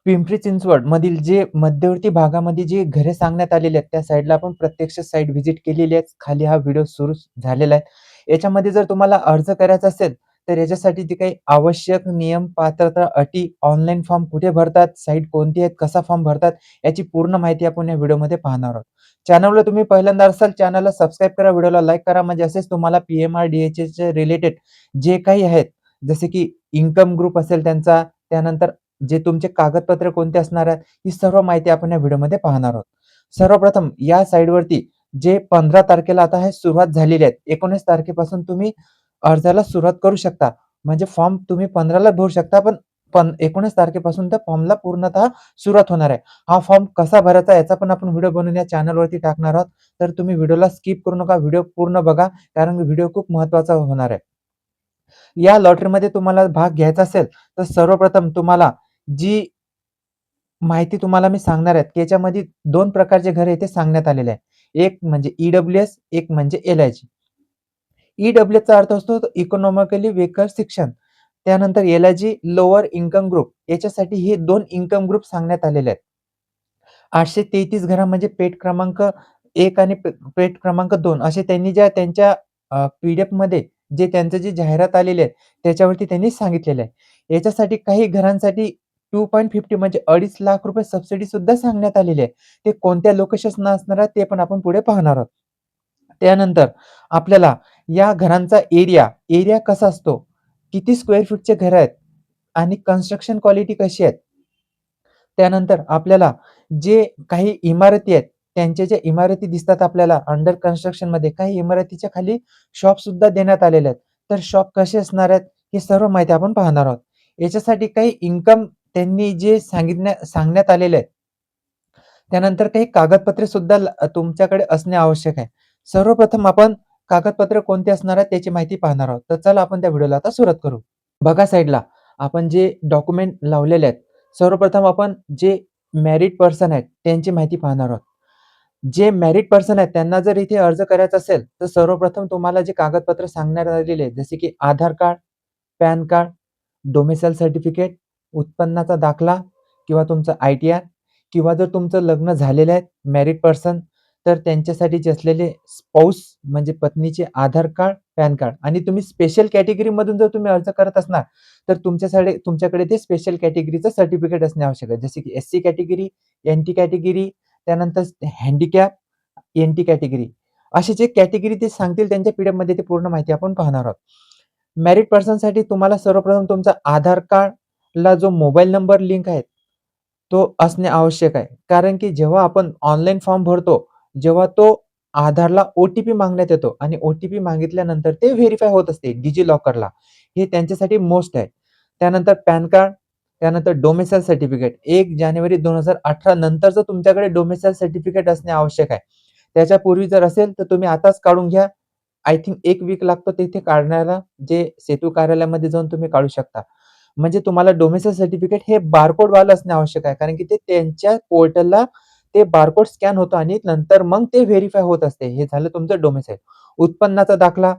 पिंपरी चिंचवड मधील जे मध्यवर्ती भागामध्ये जे घरे सांगण्यात आलेली आहेत, त्या साईडला आपण प्रत्यक्ष साईट व्हिजिट केलेली आहे. खाली हा व्हिडिओ सुरू झालेला आहे. याच्यामध्ये जर तुम्हाला अर्ज करायचा असेल, तर याच्यासाठी जे काही आवश्यक नियम, पात्रता, अटी, ऑनलाईन फॉर्म कुठे भरतात, साईट कोणती आहेत, कसा फॉर्म भरतात, याची पूर्ण माहिती आपण या व्हिडिओमध्ये पाहणार आहोत. चॅनलला तुम्ही पहिल्यांदा असाल, चॅनलला सबस्क्राईब करा, व्हिडिओला लाईक करा. म्हणजे असेच तुम्हाला PMRDHचे रिलेटेड जे काही आहेत, जसे की इन्कम ग्रुप असेल त्यांचा, त्यानंतर जे तुमचे कागदपत्र कोणते असणार आहेत, ही सर्व माहिती आपण या व्हिडिओमध्ये पाहणार आहोत. सर्वप्रथम या साइटवरती जे 15 तारखेला आता हे सुरुवात झालेली आहे. 19 तारखेपासून तुम्ही अर्जाला सुरुवात करू शकता. म्हणजे फॉर्म तुम्ही 15 ला भरू शकता, पण 19 तारखेपासून त्या फॉर्मला पूर्णतः सुरुवात होणार आहे. हा फॉर्म कसा भरायचा याचा पण आपण व्हिडिओ बनवून या चॅनलवरती टाकणार आहोत. तर तुम्ही व्हिडिओला स्किप करू नका, व्हिडिओ पूर्ण बघा, कारण व्हिडिओ खूप महत्त्वाचा होणार आहे. या लॉटरीमध्ये तुम्हाला भाग घ्यायचा असेल, तर सर्वप्रथम तुम्हाला जी माहिती तुम्हाला मी सांगणार आहे, की याच्यामध्ये 2 प्रकारचे घर इथे सांगण्यात आलेले आहे. एक म्हणजे EWS, एक म्हणजे LIG. EWSचा अर्थ असतो इकॉनॉमिकली वेकर सेक्शन. त्यानंतर LIG लोअर इन्कम ग्रुप. याच्यासाठी हे 2 इन्कम ग्रुप सांगण्यात आलेले आहेत. 833 घरं म्हणजे पेट क्रमांक 1 आणि पेट क्रमांक 2 असे त्यांनी त्यांच्या PDF मध्ये जे त्यांचं जे जाहिरात आलेली आहे, त्याच्यावरती त्यांनी सांगितलेलं आहे. याच्यासाठी काही घरांसाठी 2.50 म्हणजे ₹2.5 लाख सबसिडी सुद्धा सांगण्यात आलेली आहे. ते कोणत्या लोकेशन्सना असणार आहे ते पण आपण पुढे पाहणार आहोत. त्यानंतर आपल्याला या घरांचा एरिया कसा असतो? किती स्क्वेअर फीटचे घरं आहेत आणि कन्स्ट्रक्शन क्वालिटी कशी आहे? त्यानंतर आपल्याला जे काही इमारती आहेत, त्यांच्या ज्या इमारती दिसतात आपल्याला अंडर कन्स्ट्रक्शनमध्ये, काही इमारतीच्या खाली शॉपसुद्धा देण्यात आलेले आहेत. तर शॉप कसे असणार आहेत, ही सर्व माहिती आपण पाहणार आहोत. याच्यासाठी काही इन्कम त्यांनी जे सांगण्यात आलेले आहेत, त्यानंतर काही कागदपत्रे सुद्धा तुमच्याकडे असणे आवश्यक आहे. सर्वप्रथम आपण कागदपत्रे कोणती असणार आहेत, त्याची माहिती पाहणार आहोत. तर चला आपण त्या व्हिडिओला आता सुरुवात करू. बघा साइडला आपण जे डॉक्युमेंट लावलेले आहेत. सर्वप्रथम आपण जे मॅरिड पर्सन आहेत त्यांची माहिती पाहणार आहोत. जे मॅरिड पर्सन आहेत त्यांना जर इथे अर्ज करायचा असेल, तर सर्वप्रथम तुम्हाला जे कागदपत्र सांगण्यात आलेले आहेत, जसे की Aadhaar card, PAN card, domicile certificate, उत्पन्नाचा दाखला किंवा तुमचं ITR किंवा जर तुमचं लग्न झालेलं आहे, मॅरिड पर्सन, तर त्यांच्यासाठीचे असलेले स्पाउस म्हणजे पत्नीचे आधार कार्ड, पॅन कार्ड आणि तुम्ही स्पेशल कॅटेगरीमधून जर तुम्ही अर्ज करत असणार, तर तुमच्याकडे ते स्पेशल कॅटेगरीचं सर्टिफिकेट असणे आवश्यक आहे. जसे की SC कॅटेगरी, NT कॅटेगरी, त्यानंतर हँडिकॅप, NT कॅटेगरी असे जे कॅटेगरी ते सांगतील त्यांच्या PDF मध्ये ते पूर्ण माहिती आपण पाहणार आहोत. मॅरिड पर्सनसाठी तुम्हाला सर्वप्रथम तुमचा आधार कार्डला जो मोबाईल नंबर लिंक आहे, तो असणे आवश्यक आहे. कारण की जेव्हा आपण ऑनलाईन फॉर्म भरतो, जेव्हा तो आधारला ओ-टी-पी मागण्यात येतो आणि ओ-टी-पी मागितल्यानंतर ते व्हेरिफाय होत असते डिजिलॉकरला. हे त्यांच्यासाठी मोस्ट आहे. त्यानंतर पॅन कार्ड, त्यानंतर डोमिसाईल सर्टिफिकेट 1 जानेवारी 2018 नंतरचं तुमच्याकडे डोमिसाईल सर्टिफिकेट असणे आवश्यक आहे. त्याच्यापूर्वी जर असेल तर तुम्ही आताच काढून घ्या. आय थिंक 1 वीक लागतो तिथे काढण्याला, जे सेतू कार्यालयामध्ये जाऊन तुम्ही काढू शकता. म्हणजे तुम्हाला डोमिसाईल सर्टिफिकेट हे बारकोडवालं असणे आवश्यक आहे. कारण की ते त्यांच्या पोर्टलला ते बारकोड स्कॅन होतं आणि नंतर मग ते व्हेरिफाय होत असते. हे झालं तुमचं डोमिसाईल. उत्पन्नाचा दाखला,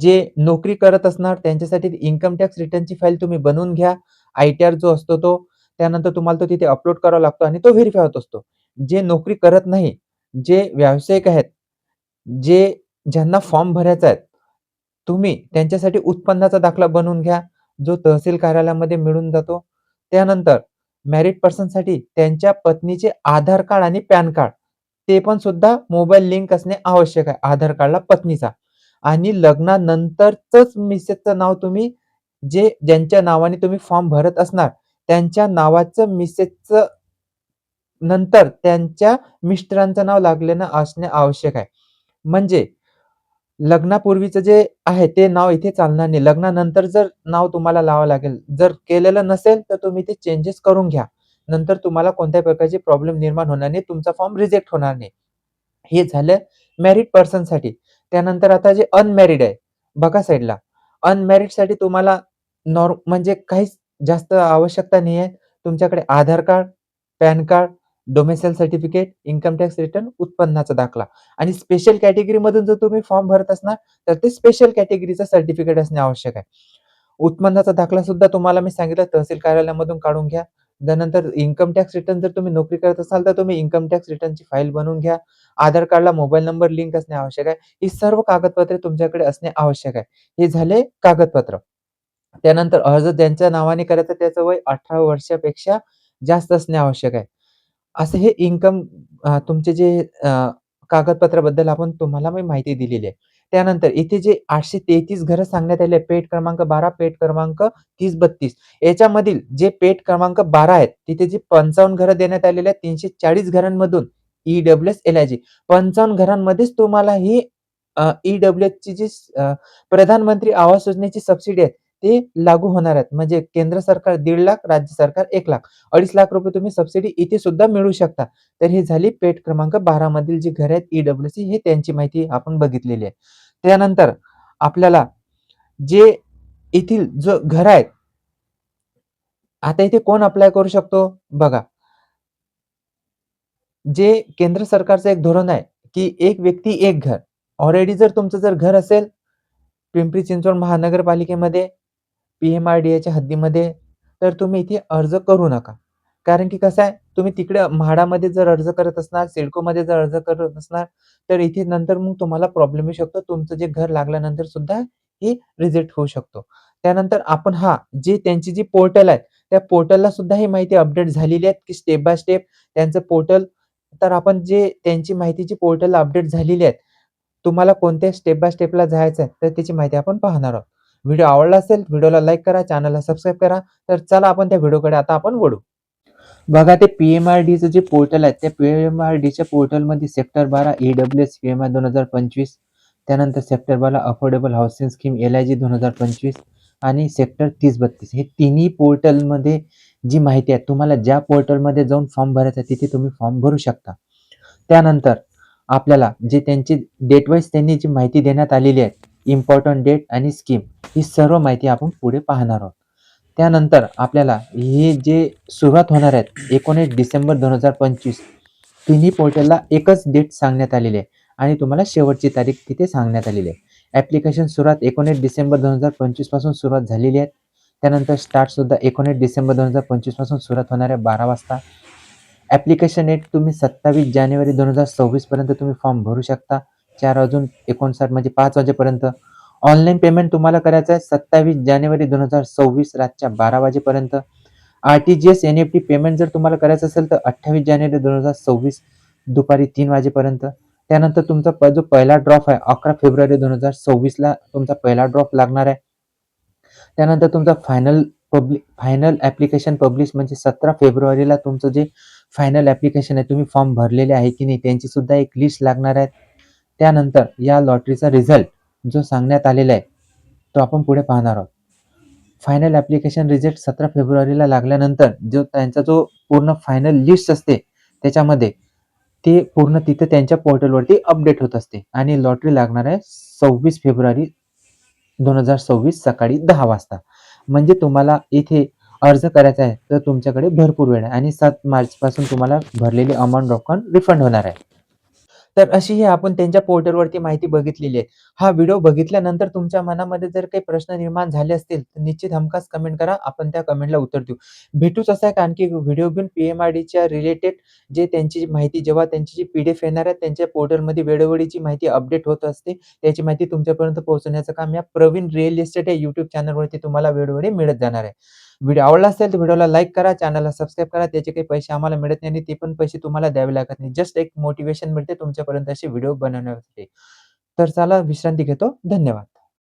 जे नोकरी करत असणार त्यांच्यासाठी इन्कम टॅक्स रिटर्नची फाईल तुम्ही बनवून घ्या. ITR जो असतो तो, त्यानंतर तुम्हाला तो तिथे अपलोड करावा लागतो आणि तो व्हेरिफाय होत असतो. जे नोकरी करत नाही, जे व्यावसायिक आहेत, ज्यांना फॉर्म भरायचा आहे, तुम्ही त्यांच्यासाठी उत्पन्नाचा दाखला बनवून घ्या, जो तहसील कार्यालयामध्ये मिळून जातो. त्यानंतर मॅरिड पर्सनसाठी त्यांच्या पत्नीचे आधार कार्ड आणि पॅन कार्ड, ते पण सुद्धा मोबाईल लिंक असणे आवश्यक आहे, आधार कार्डला पत्नीचा. आणि लग्नानंतरचंच मिसेसचं नाव तुम्ही, ज्यांच्या नावाने तुम्ही फॉर्म भरत असणार, त्यांच्या नावाचं मिसेसचं नंतर त्यांच्या मिस्टरांचं नाव लागलेलं असणे आवश्यक आहे. म्हणजे लग्नापूर्वीचं जे आहे ते नाव इथे चालणार नाही. लग्नानंतर जर नाव तुम्हाला लावावं लागेल. जर केलेलं नसेल तर तुम्ही ते चेंजेस करून घ्या. नंतर तुम्हाला कोणत्याही प्रकारची प्रॉब्लेम निर्माण होणार नाही. तुमचा फॉर्म रिजेक्ट होणार नाही. हे झालं मॅरिड पर्सनसाठी. त्यानंतर आता जे अनमॅरिड आहे, बघा साइडला. अनमॅरिडसाठी तुम्हाला म्हणजे काहीच जास्त आवश्यकता नाही आहे. तुमच्याकडे Aadhaar card, PAN card, domicile certificate, income tax return, उत्पन्नाचा दाखला आणि स्पेशल कॅटेगरीमधून जर तुम्ही फॉर्म भरत असणार, तर ते स्पेशल कॅटेगरीचं सर्टिफिकेट असणे आवश्यक आहे. उत्पन्नाचा दाखला सुद्धा तुम्हाला मी सांगितलं तहसील कार्यालयामधून काढून घ्या. त्यानंतर इन्कम टॅक्स रिटर्न जर तुम्ही नोकरी करत असाल, तर तुम्ही इन्कम टॅक्स रिटर्नची फाईल बनवून घ्या. आधार कार्डला मोबाईल नंबर लिंक असणे आवश्यक आहे. ही सर्व कागदपत्रे तुमच्याकडे असणे आवश्यक आहे. हे झाले कागदपत्र. त्यानंतर अर्ज ज्यांच्या नावाने करायचा त्याचं वय 18 वर्षापेक्षा जास्त असणे आवश्यक आहे. असं हे तुमचे जे कागदपत्राबद्दल आपण तुम्हाला मी माहिती दिलेली आहे. त्यानंतर इथे जे 833 घरं सांगण्यात आले पेठ क्रमांक 12, पेठ क्रमांक 30-32 याच्यामधील जे पेठ क्रमांक 12 आहेत, तिथे जी 55 घरं देण्यात आलेली आहेत. 340 घरांमधून ईडब्ल्यूएस, एल-आय-जी 55 घरांमध्येच तुम्हाला ही ईडब्ल्यूएसची जी प्रधानमंत्री आवास योजनेची सबसिडी आहे, ते लागू होणार आहेत. म्हणजे केंद्र सरकार 1,50,000, राज्य सरकार 1,00,000 ₹2,50,000 तुम्ही सबसिडी इथे सुद्धा मिळवू शकता. तर ही झाली पेठ क्रमांक 12 मधील जी घरं आहेत ईडब्ल्यूसी हे त्यांची माहिती आपण बघितलेली आहे. त्यानंतर आपल्याला जे येथील जो घर आहेत, आता इथे कोण अप्लाय करू शकतो? बघा, जे केंद्र सरकारचं एक धोरण आहे, की एक व्यक्ती एक घर. ऑलरेडी जर तुमचं घर असेल पिंपरी चिंचवड महानगरपालिकेमध्ये पी-एम-आर-डी-एच्या हद्दीमध्ये, तर तुम्ही इथे अर्ज करू नका. कारण की कसं आहे, तुम्ही तिकडे म्हाडामध्ये जर अर्ज करत असणार, सिडकोमध्ये जर अर्ज करत असणार, तर इथे नंतर मग तुम्हाला प्रॉब्लेम येऊ शकतो. तुमचं जे घर लागल्यानंतर सुद्धा हे रिजेक्ट होऊ शकतो. त्यानंतर आपण जे त्यांची जी पोर्टल आहे, त्या पोर्टलला सुद्धा ही माहिती अपडेट झालेली आहे, की स्टेप बाय स्टेप त्यांचं पोर्टल तर आपण जे त्यांची माहितीची पोर्टल अपडेट झालेली आहे. तुम्हाला कोणत्या स्टेप बाय स्टेपला जायचं आहे, तर त्याची माहिती आपण पाहणार आहोत. व्हिडिओ आवडला असेल, व्हिडिओला लाईक करा, चॅनलला सबस्क्राईब करा. तर चला आपण त्या व्हिडिओकडे आता आपण वळू. बघा ते पी-एम-आर-डीचं जे पोर्टल आहे, त्या पी-एम-आर-डीच्या पोर्टलमध्ये सेक्टर 12 ईडब्ल्यूएस पी-एम-आय 2025 त्यानंतर सेक्टर 12 अफोर्डेबल हाउसिंग स्कीम एल-आय-जी 2025 आणि सेक्टर 30-32 हे तिन्ही पोर्टलमध्ये जी माहिती आहे, तुम्हाला ज्या पोर्टलमध्ये जाऊन फॉर्म भरायचा आहे, तिथे तुम्ही फॉर्म भरू शकता. त्यानंतर आपल्याला जे त्यांची डेट वाईज त्यांनी जी माहिती देण्यात आलेली आहे, इम्पोर्टंट डेट आणि स्कीम ही सर्व माहिती आपण पुढे पाहणार आहोत. त्यानंतर आपल्याला हे जे सुरुवात होणार आहेत 19 डिसेंबर 2025 तिन्ही पोर्टलला एकच डेट सांगण्यात आलेली आहे आणि तुम्हाला शेवटची तारीख तिथे सांगण्यात आलेली आहे. ॲप्लिकेशन सुरुवात 19 डिसेंबर 2025 पासून सुरुवात झालेली आहे. त्यानंतर स्टार्ट सुद्धा 19 डिसेंबर 2025 पासून सुरुवात होणार आहे 12 वाजता. ॲप्लिकेशन डेट तुम्ही 27 जानेवारी 2026 पर्यंत तुम्ही फॉर्म भरू शकता. 4:59 म्हणजे 5 वाजेपर्यंत. ऑनलाईन पेमेंट तुम्हाला करायचं आहे 27 जानेवारी 2026 रातच्या 12 वाजेपर्यंत. आर-टी-जी-एस, एन-ई-एफ-टी पेमेंट जर तुम्हाला करायचं असेल तर 28 जानेवारी 2026 दुपारी 3 वाजेपर्यंत. त्यानंतर तुमचा जो पहिला ड्रॉप आहे 11 फेब्रुवारी 2026ला तुमचा पहिला ड्रॉप लागणार आहे. त्यानंतर तुमचा फायनल ॲप्लिकेशन पब्लिश म्हणजे 17 फेब्रुवारीला तुमचं जे फायनल ॲप्लिकेशन आहे तुम्ही फॉर्म भरलेले आहे की नाही त्यांची सुद्धा एक लिस्ट लागणार आहे. त्यानंतर या लॉटरीचा रिझल्ट जो सांगण्यात आलेला आहे, तो आपण पुढे पाहणार आहोत. फायनल ॲप्लिकेशन रिझल्ट 17 फेब्रुवारीला लागल्यानंतर त्यांचा जो पूर्ण फायनल लिस्ट असते, त्याच्यामध्ये ते पूर्ण तिथे त्यांच्या पोर्टलवरती अपडेट होत असते आणि लॉटरी लागणार आहे 26 फेब्रुवारी 2026 सकाळी 10 वाजता. म्हणजे तुम्हाला इथे अर्ज करायचा आहे, तर तुमच्याकडे भरपूर वेळ आहे आणि 7 मार्चपासून तुम्हाला भरलेली अमाउंट रक्कम रिफंड होणार आहे. तर अशी ही आपण त्यांच्या पोर्टलवरती माहिती बघितलेली आहे. हा व्हिडिओ बघितल्यानंतर तुमच्या मनामध्ये जर काही प्रश्न निर्माण झाले असतील, तर निश्चित हमखास कमेंट करा. आपण त्या कमेंटला उत्तर देऊ. भेटूच असा एक आणखी व्हिडिओ घेऊन पी-एम-आर-डीच्या रिलेटेड जे त्यांची माहिती जेव्हा त्यांची जी पी-डी-एफ येणार आहे, त्यांच्या पोर्टलमध्ये वेळोवेळी जी माहिती अपडेट होत असते, त्याची माहिती तुमच्यापर्यंत पोहोचवण्याचं काम या प्रवीण रिअल इस्टेट या YouTube चॅनलवरती तुम्हाला वेळोवेळी मिळत जाणार आहे. व्हिडिओ आवडला असेल तर व्हिडिओला लाईक करा, चॅनलला सबस्क्राईब करा. त्याचे काही पैसे आम्हाला मिळत नाही आणि ते पण पैसे तुम्हाला द्यावे लागत नाही. जस्ट एक मोटिव्हेशन मिळते तुमच्यापर्यंत असे व्हिडिओ बनवण्यासाठी. तर चला विश्रांती घेतो. धन्यवाद.